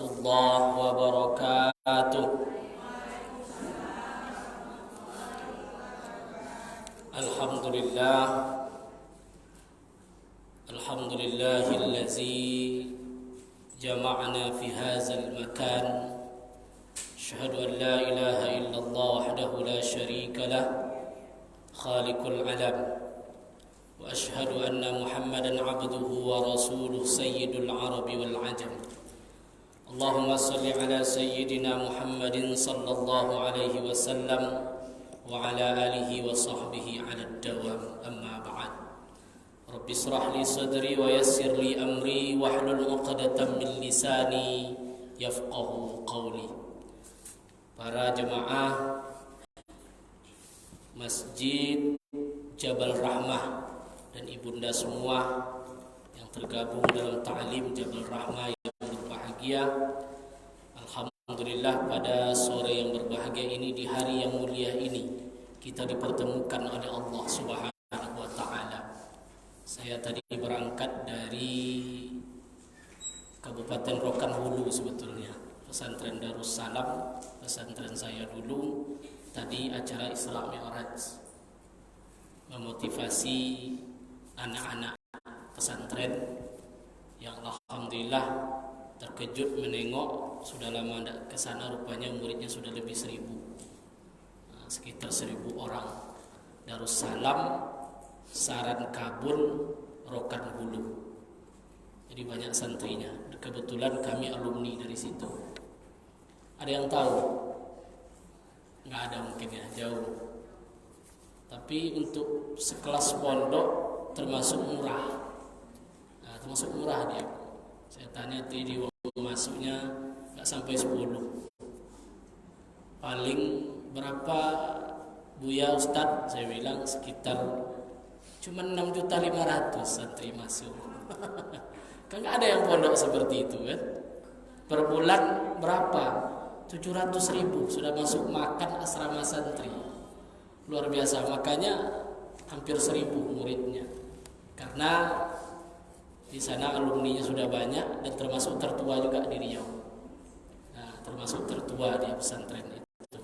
warahmatullahi wabarakatuh. Alhamdulillah, alhamdulillahillazi jama'ana fi hadzal makan. Asyhadu an la ilaha illallah wahdahu la syarika lah, khaliqul alam. وأشهد أن محمدا عبده ورسوله سيد العرب والعجم. اللهم صل على سيدنا محمد صلى الله عليه وسلم وعلى آله وصحبه على الدوام. أما بعد، رب اشرح لي صدري ويسر لي أمري واحلل عقدة من لساني يفقه قولي. Para jemaah Masjid Jabal Rahmah dan ibunda semua yang tergabung dalam ta'lim Jabal Rahmah yang berbahagia. Alhamdulillah, pada sore yang berbahagia ini, di hari yang mulia ini, kita dipertemukan oleh Allah Subhanahu wa ta'ala. Saya tadi berangkat dari Kabupaten Rokan Hulu sebetulnya, pesantren Darussalam, pesantren saya dulu. Tadi acara Isra Mi'raj, memotivasi anak-anak pesantren yang alhamdulillah terkejut menengok sudah lama tidak ke sana, rupanya muridnya sudah lebih 1.000, sekitar 1.000 orang. Darussalam, Saran Kabun, Rokan Hulu. Jadi banyak santrinya. Kebetulan kami alumni dari situ. Ada yang tahu? Nggak ada mungkin ya, jauh. Tapi untuk sekelas pondok termasuk murah. Termasuk murah dia. Saya tanya tadi waktu masuknya nggak sampai 10. Paling berapa Buya Ustadz? Saya bilang sekitar cuma 6.500.000 santri masuk. Kan nggak ada yang pondok seperti itu kan. Per bulan berapa? 700.000 sudah masuk makan asrama santri. Luar biasa, makanya hampir 1.000 muridnya. Karena di sana alumninya sudah banyak dan termasuk tertua juga di Riau. Termasuk tertua di pesantren itu.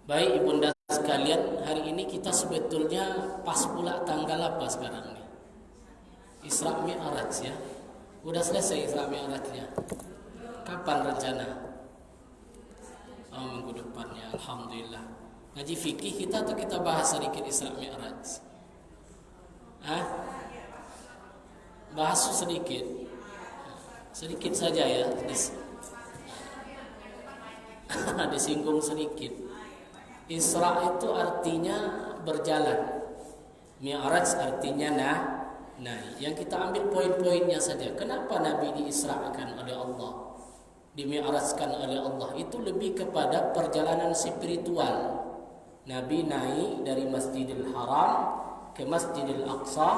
Baik ibunda sekalian, hari ini kita sebetulnya pas pula tanggal apa sekarang nih? Isra Mi'raj ya. Udah selesai Isra Mi'rajnya. Kapan rencana? Minggu depannya, alhamdulillah. Ngaji fikih kita atau kita bahas sedikit Isra Mi'raj? Bahas sedikit. Sedikit saja ya. Disinggung sedikit. Isra itu artinya berjalan. Mi'raj artinya naik. Yang kita ambil poin-poinnya saja. Kenapa Nabi diisrakan oleh Allah? Dimi'rajkan oleh Allah, itu lebih kepada perjalanan spiritual. Nabi naik dari Masjidil Haram ke Masjidil Aqsa,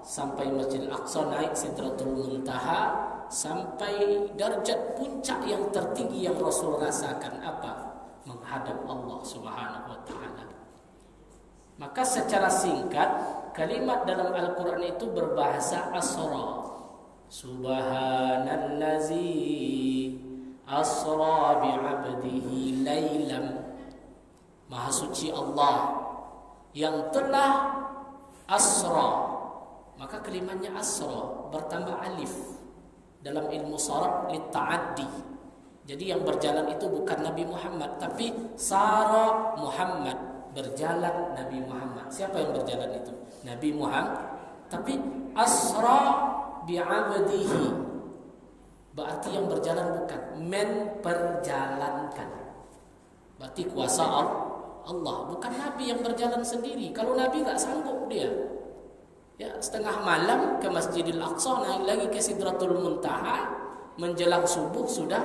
sampai Masjidil Aqsa naik Sidratul Muntaha, sampai derajat puncak yang tertinggi yang Rasul rasakan apa? Menghadap Allah Subhanahu wa ta'ala. Maka secara singkat, kalimat dalam Al-Quran itu berbahasa Asra. Subhanallazi asra bi'abdihi laylam. Maha suci Allah yang telah asra. Maka kalimatnya asra bertambah alif dalam ilmu sharaf litta'addi. Jadi yang berjalan itu bukan Nabi Muhammad, tapi sara Muhammad, berjalan Nabi Muhammad. Siapa yang berjalan itu? Nabi Muhammad. Tapi asra bi'abdihi, berarti yang berjalan bukan, memperjalankan. Berarti kuasa Allah, bukan Nabi yang berjalan sendiri. Kalau Nabi gak sanggup dia. Ya, setengah malam ke Masjidil Aqsa, naik lagi ke Sidratul Muntaha, menjelang subuh sudah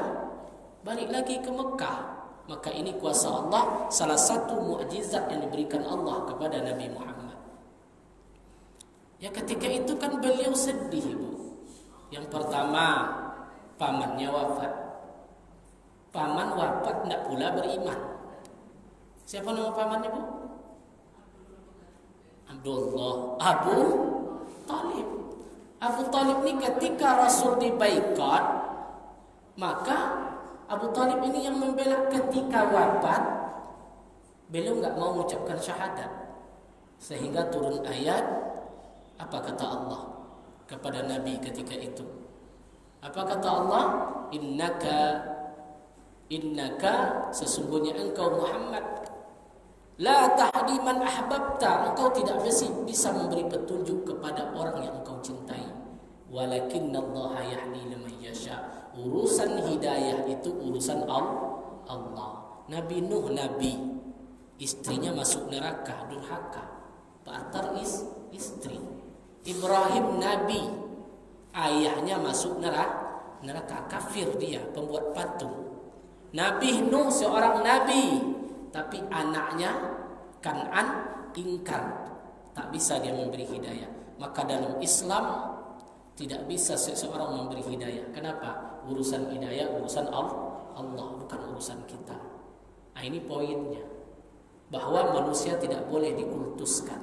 balik lagi ke Mekah. Maka ini kuasa Allah, salah satu mukjizat yang diberikan Allah kepada Nabi Muhammad. Ya, ketika itu kan beliau sedih, Bu. Yang pertama, pamannya wafat. Paman wafat tidak pula beriman. Siapa nama pamannya, Bu? Abdullah Abu Talib. Abu Talib ini ketika Rasul dibaikat, Maka Abu Talib ini yang membela ketika wafat, beliau nggak mau mengucapkan syahadat, sehingga turun ayat. Apa kata Allah kepada Nabi ketika itu? Apa kata Allah? Innaka sesungguhnya engkau Muhammad la tahdi man ahbabta, engkau tidak bisa memberi petunjuk kepada orang yang engkau cintai. Walakinnallaha yahdi liman yasha. Urusan hidayah itu urusan Allah. Nabi Nuh nabi, istrinya masuk neraka, durhaka. Pak istri. Ibrahim nabi, ayahnya masuk neraka, kafir dia, pembuat patung. Nabi Nuh seorang nabi, tapi anaknya Kan'an ingkar, tak bisa dia memberi hidayah. Maka dalam Islam tidak bisa seseorang memberi hidayah. Kenapa? Urusan hidayah urusan Allah, bukan urusan kita. Nah, ini poinnya, bahwa manusia tidak boleh dikultuskan,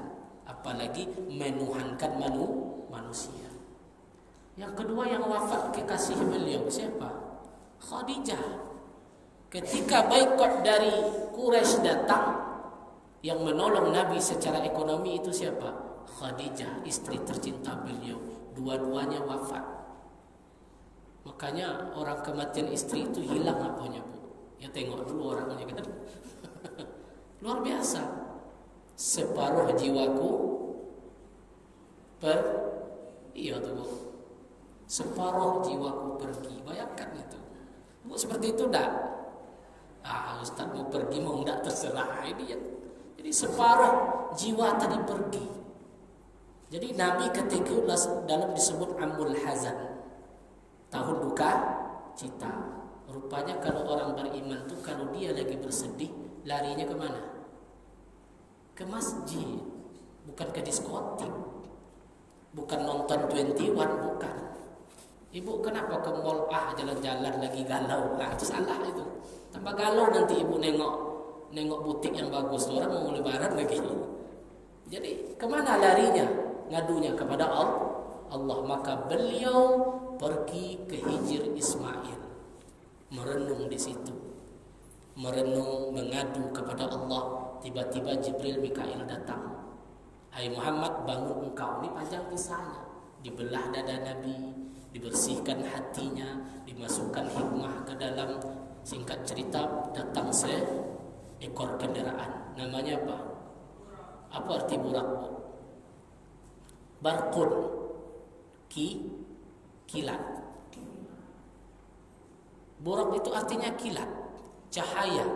apalagi menuhankan manusia. Yang kedua yang wafat kekasih beliau siapa? Khadijah. Ketika boikot dari Quraisy datang, yang menolong Nabi secara ekonomi itu siapa? Khadijah, istri tercinta beliau. Dua-duanya wafat. Makanya orang kematian istri itu hilang apanya, Bu. Ya tengok dulu orangnya kan. Luar biasa. Separuh jiwaku iya tuh, Bu. Separuh jiwaku pergi. Bayangkan itu. Bu, seperti itu enggak? Ustaz mau pergi mau enggak terserah ini ya. Jadi separuh jiwa tadi pergi. Jadi Nabi ketika dalam disebut Amul Hazan, tahun duka cita. Rupanya kalau orang beriman tuh kalau dia lagi bersedih, larinya kemana? Ke masjid, bukan ke diskotik, bukan nonton 21, bukan. Ibu kenapa ke mall? Jalan-jalan lagi galau. Itu salah itu. Tambah galau nanti ibu nengok butik yang bagus, orang mau lebaran lagi. Jadi kemana larinya? Ngadunya kepada Allah. Maka beliau pergi ke Hijr Ismail, merenung di situ, merenung, mengadu kepada Allah. Tiba-tiba Jibril Mikail datang. Hai Muhammad, bangun engkau. Ini panjang kisahnya. Dibelah dada Nabi, dibersihkan hatinya, dimasukkan hikmah ke dalam. Singkat cerita, datang seekor kendaraan. Namanya apa? Apa arti burak? Barqun, kilat. Burak itu artinya kilat, cahaya.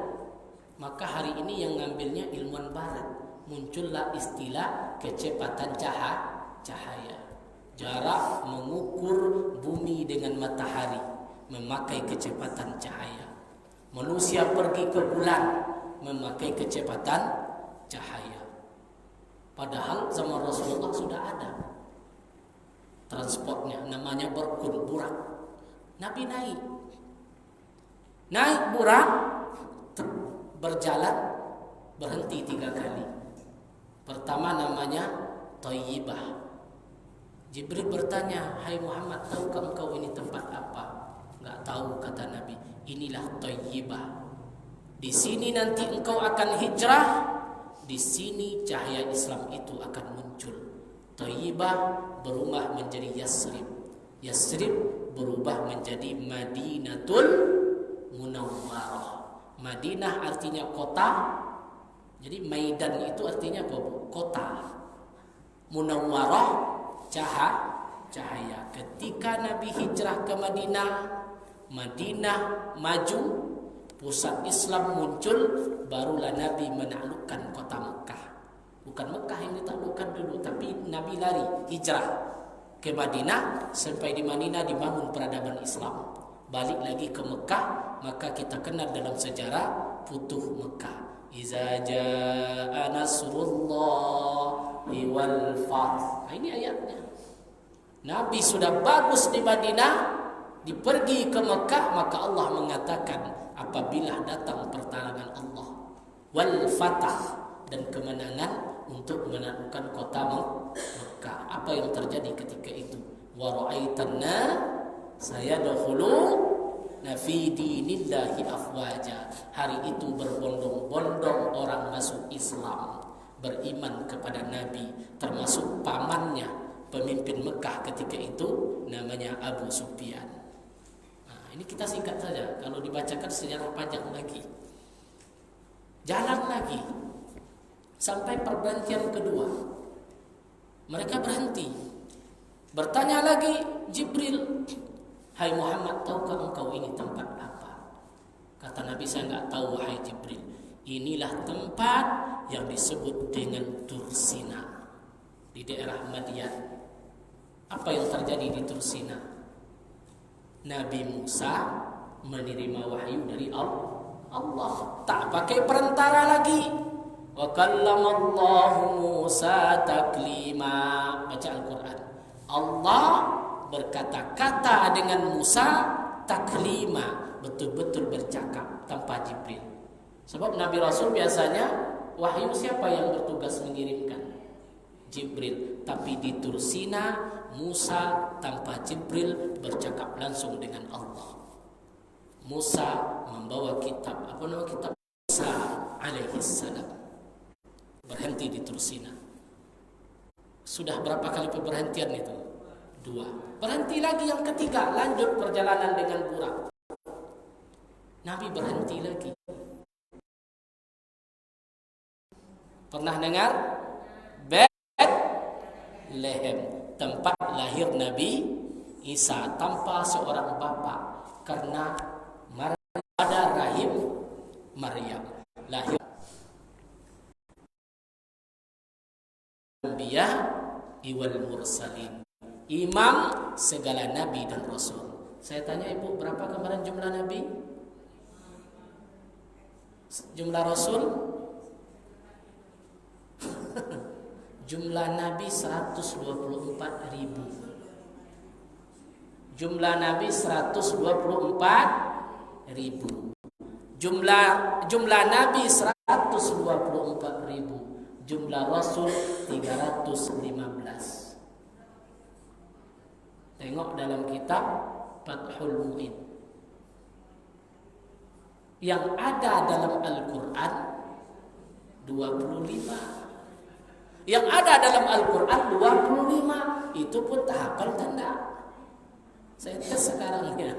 Maka hari ini yang ngambilnya ilmuwan barat, muncullah istilah kecepatan cahaya. Jarak mengukur bumi dengan matahari memakai kecepatan cahaya. Manusia pergi ke bulan memakai kecepatan cahaya. Padahal zaman Rasulullah sudah ada transportnya, namanya burak. Nabi naik burak, berjalan, berhenti 3 kali. Pertama namanya Thayyibah. Jibril bertanya, hai Muhammad, tahukah engkau ini tempat apa? Enggak tahu, kata Nabi. Inilah Thayyibah. Di sini nanti engkau akan hijrah. Di sini cahaya Islam itu akan muncul. Thayyibah berubah menjadi Yasrib. Yasrib berubah menjadi Madinatul Munawwarah. Madinah artinya kota. Jadi Maidan itu artinya apa? Kota. Munawwarah cahaya. Ketika Nabi hijrah ke Madinah, Madinah maju, pusat Islam muncul, barulah Nabi menaklukkan kota Mekah. Bukan Mekah yang ditaklukkan dulu, tapi Nabi lari hijrah ke Madinah, sampai di Madinah dibangun peradaban Islam. Balik lagi ke Mekah, maka kita kenal dalam sejarah Futuh Mekah. Iza jaa nasrullahi wal fath. Ini ayatnya. Nabi sudah bagus di Madinah, dipergi ke Mekah, maka Allah mengatakan apabila datang pertolongan Allah wal fatah dan kemenangan untuk menaklukkan kota Mekah. Apa yang terjadi ketika itu? Wa ra'aitanna sayadkhuluna yadkhuluna fi dinillahi afwaja. Hari itu berbondong-bondong orang masuk Islam, beriman kepada Nabi, termasuk pamannya, pemimpin Mekah ketika itu namanya Abu Sufyan. Nah, ini kita singkat saja. Kalau dibacakan sejarah panjang lagi. Jalan lagi sampai pergantian kedua. Mereka berhenti. Bertanya lagi Jibril, "Hai Muhammad, tahukah engkau ini tempat apa?" Kata Nabi, "Saya enggak tahu wahai Jibril. Inilah tempat yang disebut dengan Tursina di daerah Madian." Apa yang terjadi di Tursina? Nabi Musa menerima wahyu dari Allah, tak pakai perantara lagi. Wa kallamallahu Musa taklima. Baca Al-Quran. Allah berkata-kata dengan Musa taklima, betul-betul bercakap tanpa Jibril. Sebab Nabi Rasul biasanya wahyu siapa yang bertugas mengirimkan? Jibril. Tapi di Tursina Musa tanpa Jibril bercakap langsung dengan Allah. Musa membawa kitab, apa nama kitab? Musa alaihi salam. Berhenti di Tursina. Sudah berapa kali perhentian itu? 2. Berhenti lagi yang ketiga, lanjut perjalanan dengan Burak. Nabi berhenti lagi. Pernah dengar? Bethlehem, tempat lahir Nabi Isa tanpa seorang bapa, karena pada rahim Maryam lahir Anbiya wal mursalin, imam segala nabi dan rasul. Saya tanya ibu, berapa kemarin jumlah nabi? Jumlah rasul? Jumlah nabi 124.000. Jumlah nabi 124.000. Jumlah nabi 124.000. Jumlah rasul 315. Tengok dalam kitab Fathul Mu'in. Yang ada dalam Al-Quran 25. Yang ada dalam Al-Quran 25. Itu pun tahapan tanda. Saya tes sekarang ya.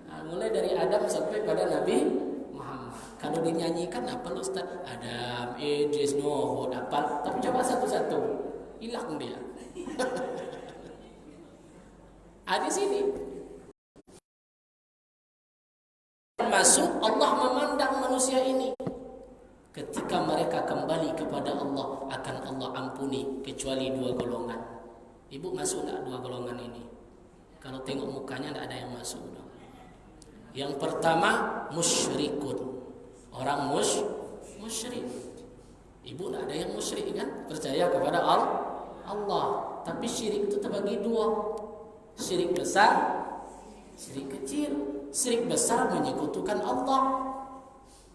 Nah, mulai dari Adam sampai pada Nabi Muhammad. Kalau dinyanyikan apa Ustaz? Adam, Idris, Nuh, apa? Tapi coba satu-satu, hilang dia. Di sini masuk, Allah memandang manusia ini. Ketika mereka kembali kepada Allah, akan Allah ampuni kecuali 2 golongan. Ibu masuk tak 2 golongan ini? Kalau tengok mukanya tidak ada yang masuk. Yang pertama musyrikun, orang musyrik. Ibu tidak ada yang musyrik kan? Percaya kepada Allah. Tapi syirik itu terbagi 2. Syirik besar, syirik kecil. Syirik besar menyekutukan Allah.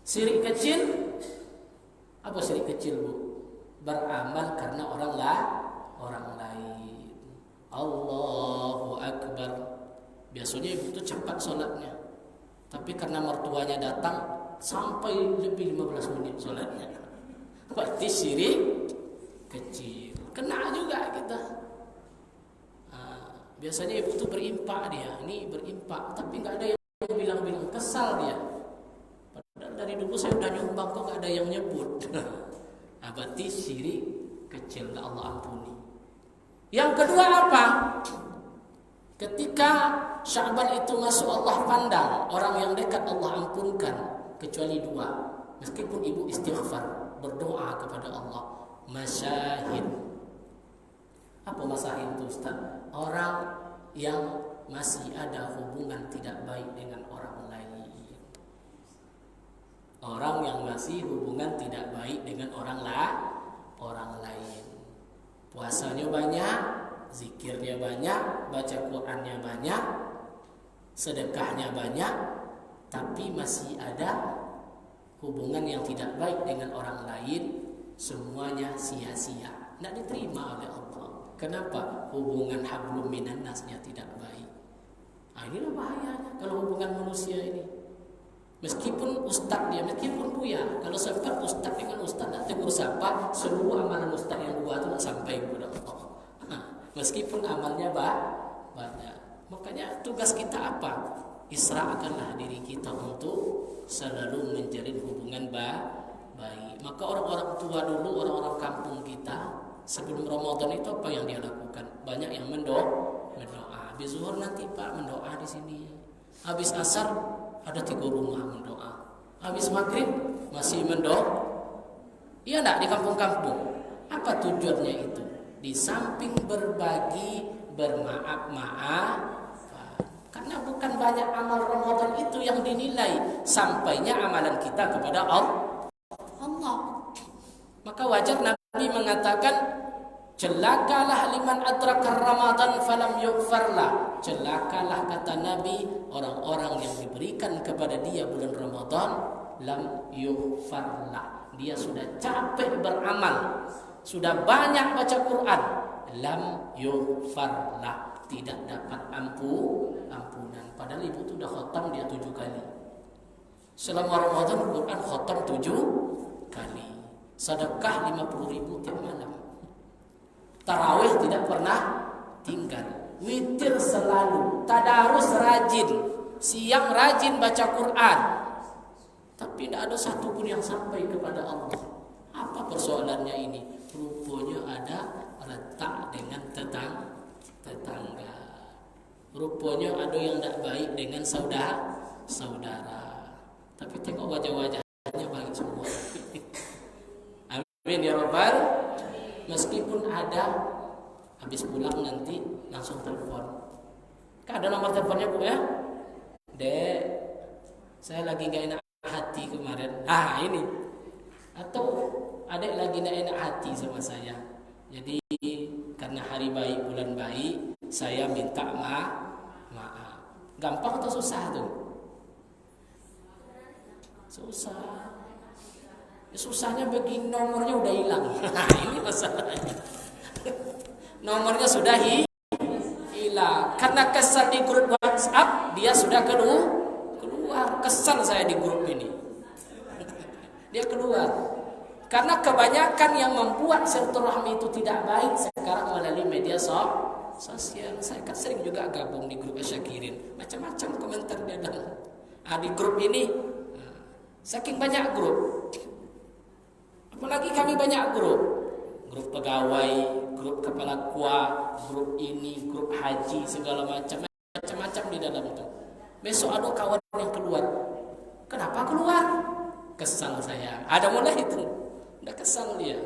Syirik kecil, apa syirik kecil bu? Beramal karena orang lain. Allahu Akbar. Biasanya ibu itu cepat sholatnya, tapi karena mertuanya datang sampai lebih 15 menit sholatnya. Berarti syirik kecil. Kena juga kita. Biasanya ibu itu berimpak dia. Ini berimpak, tapi nggak ada yang bilang-bilang, kesal dia. Padahal dari dulu saya udah nyumbang kok nggak ada yang nyebut. Berarti syirik kecil, nggak Allah ampuni. Yang kedua apa? Ketika Sya'ban itu masuk, Allah pandang orang yang dekat Allah ampunkan kecuali 2. Meskipun ibu istighfar, berdoa kepada Allah. Masyahid. Apa masyahid itu Ustaz? Orang yang masih ada hubungan tidak baik dengan orang lain. Orang yang masih hubungan tidak baik dengan orang lain. Puasanya banyak, zikirnya banyak, baca Qur'annya banyak, sedekahnya banyak, tapi masih ada hubungan yang tidak baik dengan orang lain, semuanya sia-sia, tidak diterima oleh Allah. Kenapa? Hubungan hablum minan nasnya tidak baik. Inilah bahayanya kalau hubungan manusia ini. Meskipun ustaz dia, meskipun buya, kalau sempat ustaz dengan ustaz nak tegur siapa, seluruh amalan ustaz yang buat itu nak sampai kepada Allah. Meskipun amalnya banyak. Makanya tugas kita apa? Isra'kanlah diri kita untuk selalu menjalin hubungan baik. Maka orang-orang tua dulu, orang-orang kampung kita sebelum Ramadan itu apa yang dia lakukan? Banyak yang mendoa. Habis zuhur nanti Pak mendoa di sini. Habis asar ada 3 rumah mendoa. Habis maghrib masih mendoa. Iya enggak di kampung-kampung? Apa tujuannya itu? Di samping berbagi, bermaaf-maaf, karena bukan banyak amal Ramadan itu yang dinilai, sampainya amalan kita kepada Allah. Maka wajar Nabi mengatakan, celakalah liman adraka Ramadan falam yughfarlah. Celakalah kata Nabi orang-orang yang diberikan kepada dia bulan Ramadan lam yughfarlah. Dia sudah capek beramal, sudah banyak baca Quran, lam yughfarlah, tidak dapat ampunan. Padahal ibu itu sudah khatam dia 7 kali. Selama Ramadan Quran khatam 7 kali. Sedekah 50.000 tiap malam. Tarawih tidak pernah tinggal. Witir selalu. Tadarus rajin. Siang rajin baca Quran. Tapi tidak ada satupun yang sampai kepada Allah. Apa persoalannya ini? Rupanya ada retak dengan tetangga. Rupanya ada yang tidak baik dengan saudara. Tapi tengok wajah-wajahnya baik semua. Amin ya Rabbal. Meskipun ada, habis pulang nanti langsung telepon. Kan ada nomor teleponnya Bu ya? Dek, saya lagi gak enak hati kemarin. Ini. Atau adek lagi gak enak hati sama saya. Jadi karena hari baik, bulan baik, saya minta maaf. Gampang atau susah tuh? Susah. Susahnya begini, nomornya udah hilang. Ini masalahnya. Nomornya sudah hilang. Karena kesal di grup WhatsApp, dia sudah keluar. Kesal saya di grup ini. Dia keluar. Karena kebanyakan yang membuat silaturahmi itu tidak baik sekarang melalui media sosial. Saya kan sering juga gabung di grup Asyakirin. Macam-macam komentar dia dalam. Di grup ini, saking banyak grup. Apalagi kami banyak grup pegawai, grup kepala kuah, grup ini, grup haji, segala macam di dalam itu. Besok ada kawan yang keluar. Kenapa keluar? Kesal saya. Ada mulai itu. Udah kesal dia.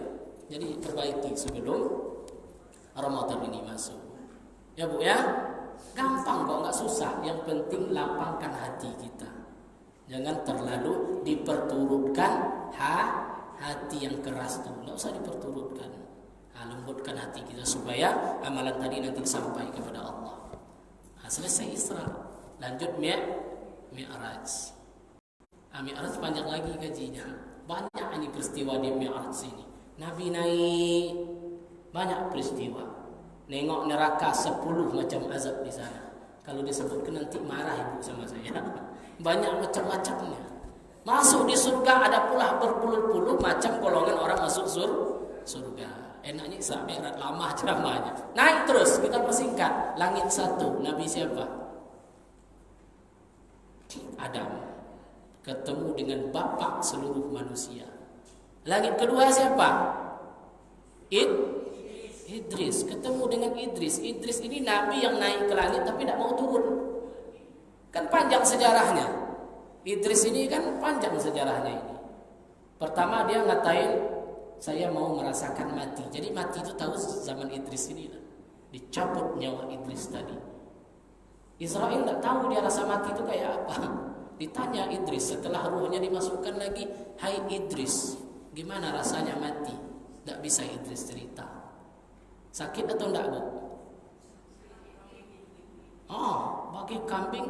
Jadi perbaiki sebelum Ramadan ini masuk. Ya Bu ya. Gampang kok, nggak susah. Yang penting lapangkan hati kita. Jangan terlalu diperturutkan hati yang keras itu, nggak usah diperturutkan. Lembutkan hati kita supaya amalan tadi nanti sampai kepada Allah. Selesai Isra, lanjut Mi'raj. Mi'raj panjang lagi gajinya. Banyak ini peristiwa di Mi'raj ini. Nabi naik, banyak peristiwa. Nengok neraka 10 macam azab di sana. Kalau disebutkan nanti marah ibu sama saya. Banyak macam-macamnya. Masuk di surga ada pula berpuluh-puluh macam golongan orang masuk surga. Enaknya Isra Mi'raj lama ceramahnya. Naik terus, kita persingkat. Langit 1, Nabi siapa? Adam. Ketemu dengan bapak seluruh manusia. Langit kedua siapa? Idris. Ketemu dengan Idris. Idris ini Nabi yang naik ke langit tapi tidak mau turun. Kan panjang sejarahnya. Idris ini kan panjang sejarahnya ini. Pertama dia ngatain, saya mau merasakan mati. Jadi mati itu tahu zaman Idris ini. Dicabut nyawa Idris tadi. Israel tidak tahu dia rasa mati itu kayak apa. Ditanya Idris setelah ruhnya dimasukkan lagi, hai Idris, gimana rasanya mati? Tidak bisa Idris cerita. Sakit atau tidak Bu? Bagi kambing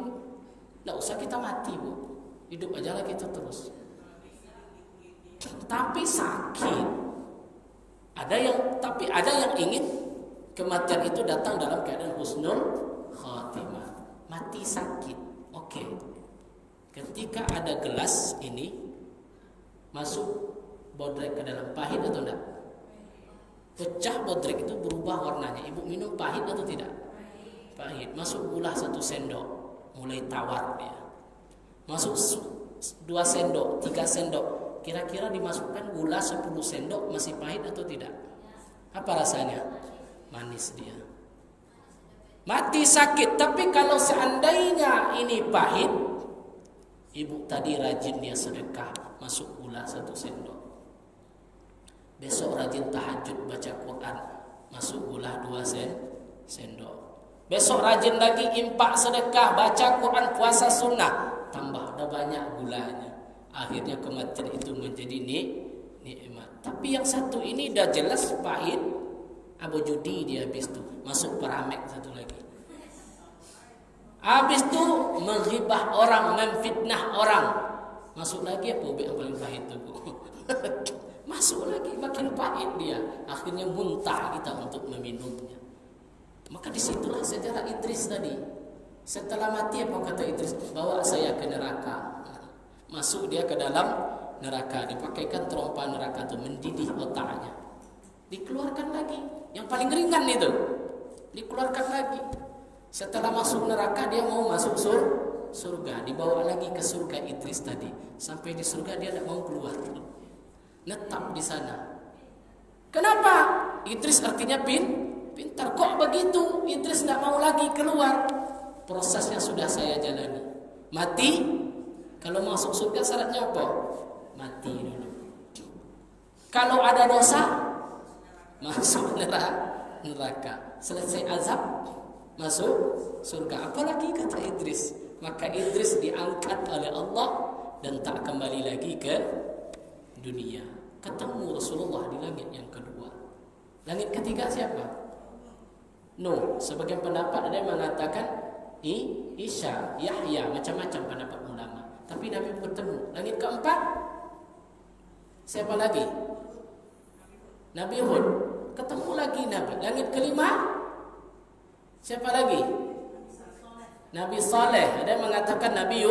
tidak usah kita mati Bu. Hidup aja lah kita terus. Tapi sakit. Ada yang ingin kematian itu datang dalam keadaan husnul khatimah. Mati mati sakit. Oke. Ketika ada gelas ini masuk bodrek ke dalam, pahit atau enggak? Pecah bodrek itu berubah warnanya. Ibu minum pahit atau tidak? Pahit. Masuk gula 1 sendok, mulai tawar dia. Masuk 2 sendok, 3 sendok. Kira-kira dimasukkan gula 10 sendok masih pahit atau tidak? Apa rasanya? Manis dia. Mati sakit. Tapi kalau seandainya ini pahit, ibu tadi rajin dia sedekah, masuk gula 1 sendok. Besok rajin tahajud baca Quran, masuk gula 2 sendok. Besok rajin lagi impak sedekah, baca Quran, puasa sunnah, tambah dah banyak gulanya. Akhirnya kematian itu menjadi nikmat. Tapi yang satu ini dah jelas pahit. Abu judi dia habis tu, masuk peramek satu lagi. Habis tu menghibah orang, memfitnah orang. Masuk lagi apa yang paling pahit tu? Masuk lagi, makin pahit dia. Akhirnya muntah kita untuk meminumnya. Maka disitulah sejarah Idris tadi. Setelah mati apa kata Idris? Bawa saya ke neraka. Masuk dia ke dalam neraka. Dipakaikan terompa neraka itu, mendidih otaknya. Dikeluarkan lagi. Yang paling ringan itu. Dikeluarkan lagi. Setelah masuk neraka dia mau masuk surga. Dibawa lagi ke surga Idris tadi. Sampai di surga dia tidak mau keluar. Netap di sana. Kenapa? Idris artinya pintar. Kok begitu? Idris tidak mau lagi keluar. Prosesnya sudah saya jalani. Mati. Kalau masuk surga syaratnya apa? Mati dulu. Kalau ada dosa, masuk neraka. Selesai azab, masuk surga. Apalagi kata Idris. Maka Idris diangkat oleh Allah dan tak kembali lagi ke dunia. Ketemu Rasulullah di langit yang kedua. Langit ketiga siapa? No, sebagian pendapat ada yang mengatakan Isa, Yahya, macam-macam pendapat ulama. Tapi Nabi bertemu. Langit keempat siapa lagi? Nabi Hud. Ketemu lagi Nabi. Langit kelima siapa lagi? Nabi Saleh. Ada yang mengatakan Nabi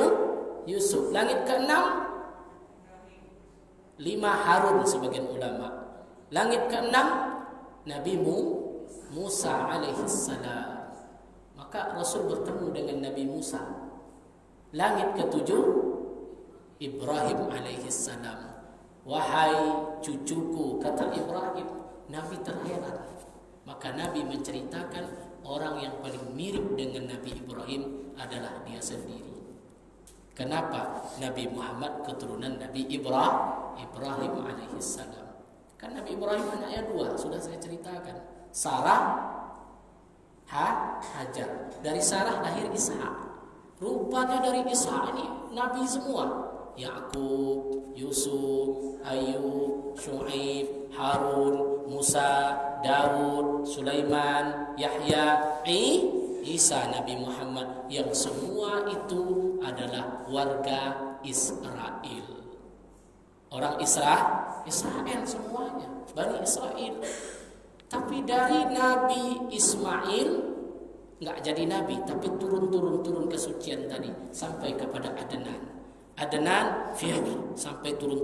Yusuf. Langit keenam 5 Harun sebagian ulama. Langit keenam Nabi Musa alaihissalam. Maka Rasul bertemu dengan Nabi Musa. Langit ketujuh Ibrahim alaihissalam. Wahai cucuku, kata Ibrahim. Nabi terheran. Maka Nabi menceritakan orang yang paling mirip dengan Nabi Ibrahim adalah dia sendiri. Kenapa? Nabi Muhammad keturunan Nabi Ibrahim alaihissalam. Kan Nabi Ibrahim anaknya 2, sudah saya ceritakan. Sarah, Hajar. Dari Sarah lahir Ishak. Rupanya dari Ishak ini Nabi semua. Yakub, Yusuf, Ayub, Syuaib, Harun, Musa, Daud, Sulaiman, Yahya, Isa, Nabi Muhammad, yang semua itu adalah warga Israel. Orang Israel semuanya, Bani Israel. Tapi dari Nabi Ismail enggak jadi nabi, tapi turun kesucian tadi sampai kepada Adnan Fihr sampai turun.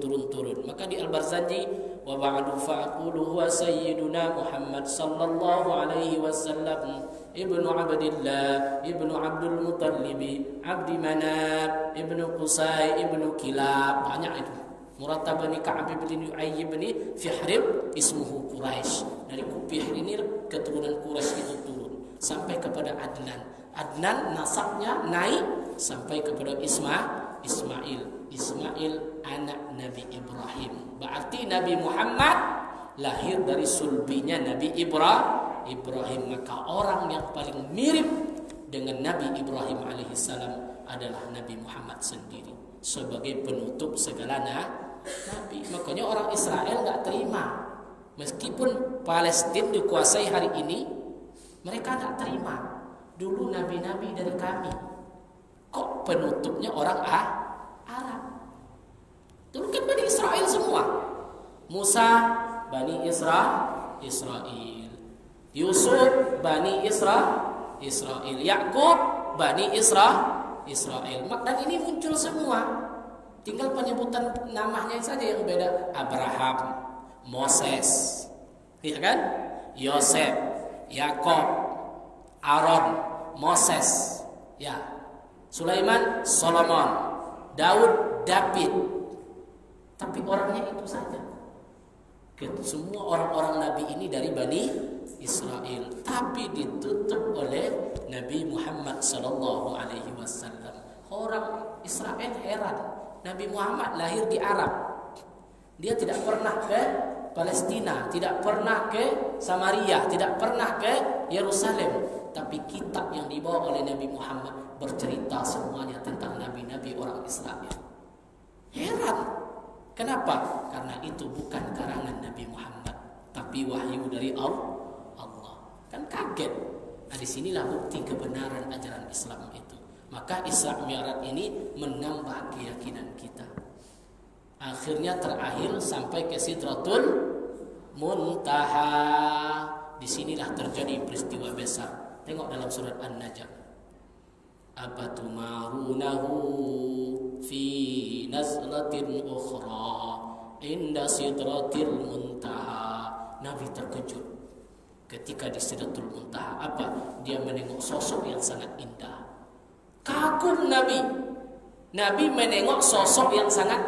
Maka di Al-Barzanji wa ba'du fa'qulu huwa sayyiduna Muhammad sallallahu alaihi wasallam ibnu Abdillah ibnu Abdul Muttalib Abdi Manab ibnu Qusay ibnu Kilab. Banyak itu. Muratab bin Ka'ab bin Lu'ay bin Fihr ismuhu Quraisy. Dari Fihr ini keturunan Quraisy itu turun sampai kepada Adnan. Adnan nasabnya naik sampai kepada Ismail anak Nabi Ibrahim. Berarti Nabi Muhammad lahir dari sulbinya Nabi Ibrahim. Maka orang yang paling mirip dengan Nabi Ibrahim alaihissalam adalah Nabi Muhammad sendiri sebagai penutup segala nabi. Makanya orang Israel enggak terima. Meskipun Palestina dikuasai hari ini, mereka enggak terima. Dulu nabi-nabi dari kami. Kok penutupnya orang Arab? Dulu kan Bani Israel semua. Musa Bani Israel. Yusuf Bani Israel. Yakub Bani Israel. Dan ini muncul semua. Tinggal penyebutan namanya saja yang beda. Abraham, Moses, ya kan? Yosef, Yakob, Aaron, Moses, ya. Sulaiman, Solomon, Daud, David. Tapi orangnya itu saja. Semua orang-orang Nabi ini dari Bani Israel, tapi ditutup oleh Nabi Muhammad sallallahu alaihi wasallam. Orang Israel heran, Nabi Muhammad lahir di Arab. Dia tidak pernah ke Palestina, tidak pernah ke Samaria, tidak pernah ke Yerusalem. Tapi kitab yang dibawa oleh Nabi Muhammad bercerita semuanya tentang nabi-nabi orang Israel. Heran. Kenapa? Karena itu bukan karangan Nabi Muhammad, tapi wahyu dari Allah. Kan kaget. Nah, disinilah bukti kebenaran ajaran Islam itu. Maka Isra Mi'raj ini menambah keyakinan kita. Akhirnya terakhir sampai ke Sidratul Muntaha. Disinilah terjadi peristiwa besar. Tengok dalam surat An-Najm. Abatumarunahu fi nazlatin ukhra inda sidratil muntaha. Nabi terkejut ketika di Sidratul Muntaha. Apa? Dia menengok sosok yang sangat indah. Kagum Nabi. Nabi menengok sosok yang sangat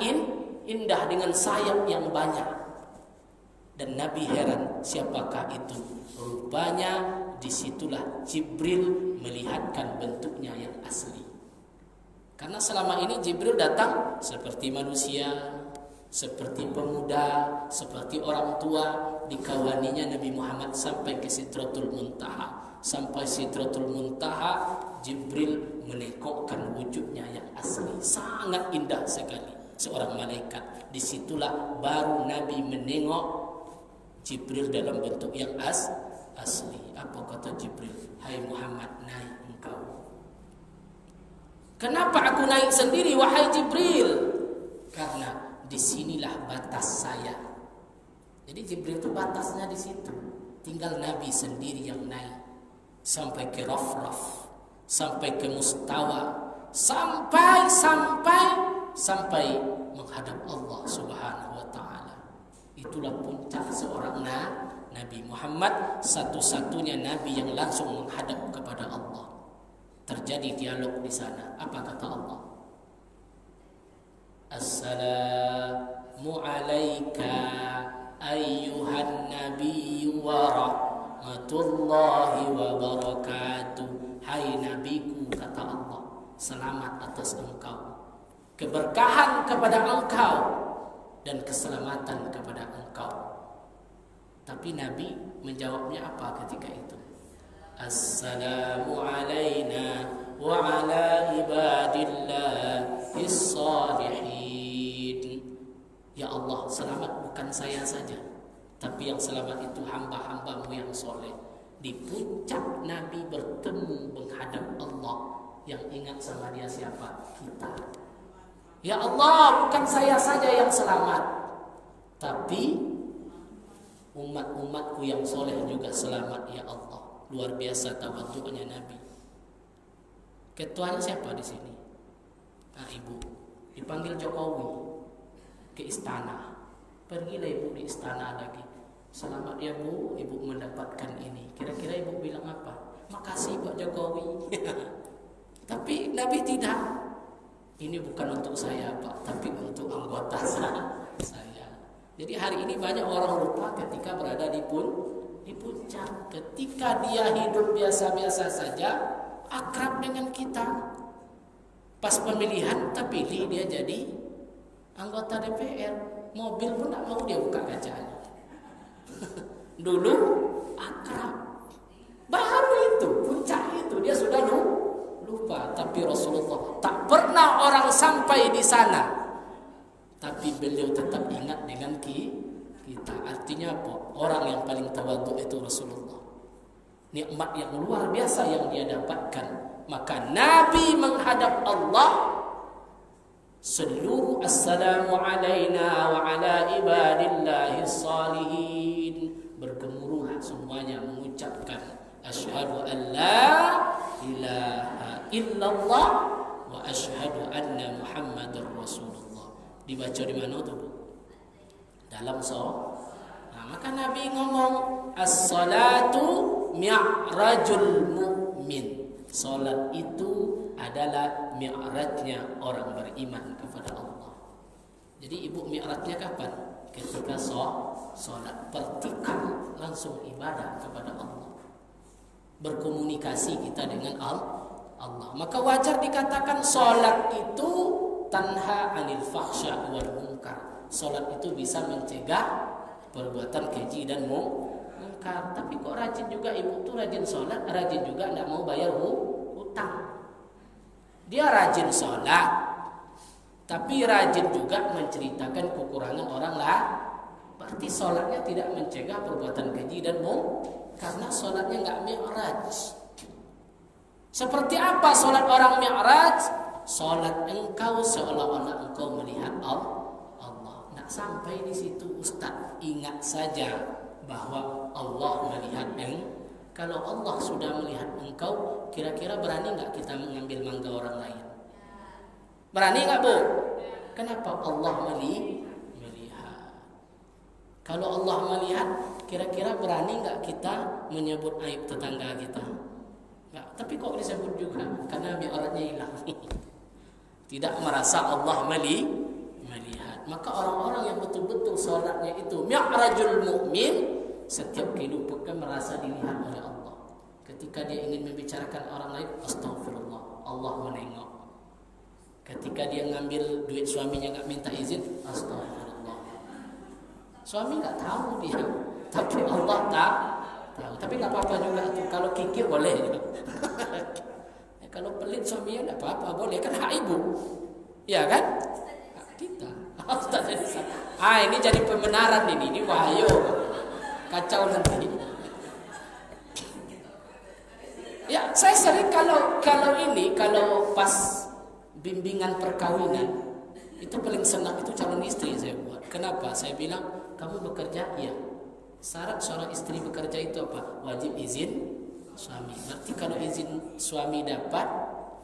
indah dengan sayap yang banyak. Dan Nabi heran, siapakah itu? Rupanya disitulah Jibril melihatkan bentuknya yang asli. Karena selama ini Jibril datang seperti manusia, seperti pemuda, seperti orang tua, dikawaninya Nabi Muhammad sampai ke Sidratul Muntaha. Sampai Sidratul Muntaha, Jibril menengokkan wujudnya yang asli. Sangat indah sekali, seorang malaikat. Disitulah baru Nabi menengok Jibril dalam bentuk yang asli. Apa kata Jibril? Hai Muhammad, naik engkau. Kenapa aku naik sendiri, wahai Jibril? Karena disinilah batas saya. Jadi Jibril itu batasnya di situ. Tinggal Nabi sendiri yang naik sampai ke Rafraf, sampai ke Mustawa, sampai menghadap Allah Subhanahu wa taala. Itulah puncak seorang Nabi Muhammad, satu-satunya nabi yang langsung menghadap kepada Allah. Terjadi dialog di sana. Apa kata Allah? Assalamu alayka ayyuhan nabiyyu wa rahmatullahi wa barakatuh. Hai nabiku, kata Allah, selamat atas engkau, keberkahan kepada engkau, dan keselamatan kepada engkau. Tapi Nabi menjawabnya apa ketika itu? Assalamu alayna wa ala ibadillahis salihin. Ya Allah, selamat bukan saya saja, tapi yang selamat itu hamba-hambamu yang soleh. Di puncak Nabi bertemu menghadap Allah. Yang ingat sama dia siapa? Kita. Ya Allah, bukan saya saja yang selamat, tapi umat-umatku yang soleh juga selamat, ya Allah. Luar biasa tawadhu'nya Nabi. Ketuanya siapa di sini? Nah, ibu dipanggil Jokowi ke istana. Pergilah ibu di istana lagi. Selamat ya bu, ibu mendapatkan ini. Kira-kira ibu bilang apa? Makasih Pak Jokowi. Tapi Nabi tidak. Ini bukan untuk saya Pak, tapi untuk anggota saya. Jadi hari ini banyak orang lupa ketika berada di puncak. Ketika dia hidup biasa-biasa saja, akrab dengan kita. Pas pemilihan, terpilih dia jadi anggota DPR. Mobil pun tak mau dia buka kacanya. Dulu akrab. Baru itu, puncak itu dia sudah lupa. Tapi Rasulullah tak pernah orang sampai di sana, tapi beliau tetap ingat dengan kita. Artinya apa? Orang yang paling tawadhu itu Rasulullah. Nikmat yang luar biasa yang dia dapatkan. Maka Nabi menghadap Allah, seluruh assalamu alayna wa ala ibadillahis salihin, bergemuruhlah semuanya mengucapkan asyhadu an la ilaha illallah wa asyhadu anna Muhammadar Rasulullah. Dibaca di mana tuh, Bu? Dalam maka Nabi ngomong as-salatu mi'rajul mu'min. Salat itu adalah mi'rajnya orang beriman kepada Allah. Jadi ibu mi'rajnya kapan? Ketika salat, pertikam langsung ibadah kepada Allah. Berkomunikasi kita dengan Allah. Maka wajar dikatakan salat itu tanha 'anil fahsya wal munkar. Salat itu bisa mencegah perbuatan keji dan mungkar. Tapi kok rajin juga ibu tuh, rajin sholat, rajin juga tidak mau bayar hutang. Dia rajin sholat, tapi rajin juga menceritakan kekurangan orang lah. Berarti sholatnya tidak mencegah perbuatan keji dan karena sholatnya nggak mi'raj. Seperti apa sholat orang mi'raj? Sholat engkau seolah-olah engkau melihat Allah. Sampai di situ Ustaz, ingat saja bahwa Allah melihat kalau Allah sudah melihat engkau, kira-kira berani nggak kita mengambil mangga orang lain? Berani nggak, Bu? Kenapa? Allah melihat. Kalau Allah melihat, kira-kira berani nggak kita menyebut aib tetangga kita? Nggak. Tapi kok disebut juga? Karena mi'rajnya hilang. Tidak merasa Allah melihat. Maka orang-orang yang betul-betul sholatnya itu mi'rajul mu'min, setiap kehidupannya merasa dilihat oleh Allah. Ketika dia ingin membicarakan orang lain, astagfirullah, Allah menengok. Ketika dia ngambil duit suaminya nggak minta izin, astagfirullah. Suami nggak tahu dia, tapi Allah tahu. Tapi nggak apa-apa juga tuh. Kalau kikir boleh. Kalau pelit suaminya nggak apa-apa, boleh, kan hak ibu, ya kan? Hak kita. Ini jadi pembenaran ini wahyu, kacau nanti. Ya, saya sering kalau pas bimbingan perkawinan itu paling senang itu calon istri saya buat. Kenapa? Saya bilang, kamu bekerja, iya. Syarat seorang istri bekerja itu apa? Wajib izin suami. Berarti kalau izin suami dapat,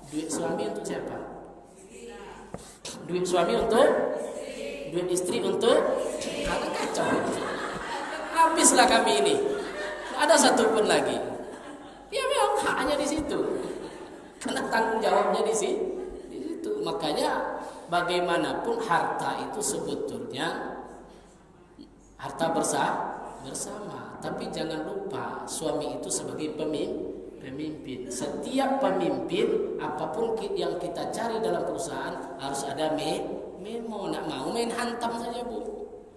duit suami untuk siapa? Duit suami untuk duit istri untuk agak kacau. Habislah kami ini. Tidak ada satupun lagi. Ya memang haknya di situ. Karena tanggung jawabnya di situ. Makanya bagaimanapun harta itu sebetulnya harta bersama. Tapi jangan lupa suami itu sebagai pemimpin. Setiap pemimpin, apapun yang kita cari dalam perusahaan harus ada memo. Nak mau main hantam saja, Bu.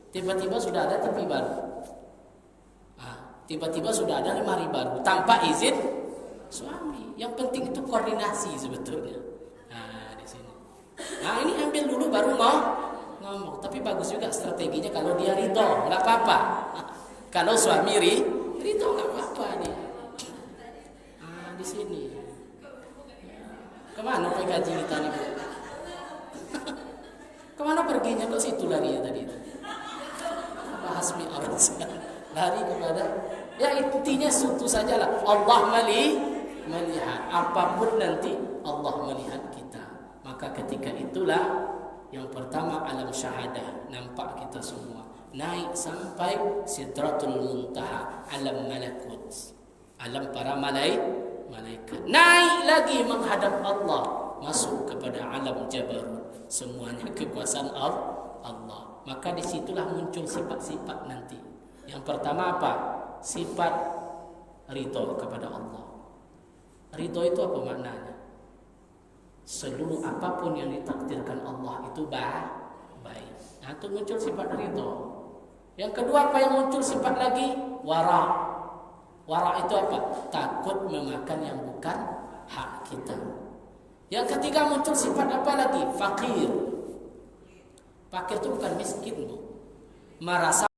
Tiba-tiba sudah ada TV baru. Tiba-tiba sudah ada lemari baru tanpa izin suami. Yang penting itu koordinasi sebetulnya. Di sini. Ini ambil dulu baru ngomong. Tapi bagus juga strateginya kalau dia ridho, nggak apa-apa. Kalau suami ridho nggak apa-apa nih. Di sini. Kemana pergi gaji kita nih, Bu? Kemana perginya? Kok situ larinya tadi itu? Bahas mi'raj. Lari kepada, ya intinya suatu sajalah. Allah melihat. Apapun nanti Allah melihat kita. Maka ketika itulah yang pertama alam syahadah, nampak kita semua. Naik sampai sidratul muntaha, alam malakut, alam para malaikat. Naik lagi menghadap Allah, masuk kepada alam jabarut. Semuanya kekuasaan Allah. Maka disitulah muncul sifat-sifat nanti. Yang pertama apa? Sifat ridho kepada Allah. Ridho itu apa maknanya? Seluruh apapun yang ditakdirkan Allah itu baik. Itu muncul sifat ridho. Yang kedua apa yang muncul sifat lagi? Wara. Wara itu apa? Takut memakan yang bukan hak kita. Yang ketiga muncul sifat apa lagi? Fakir. Fakir itu bukan miskin, Bu. Merasa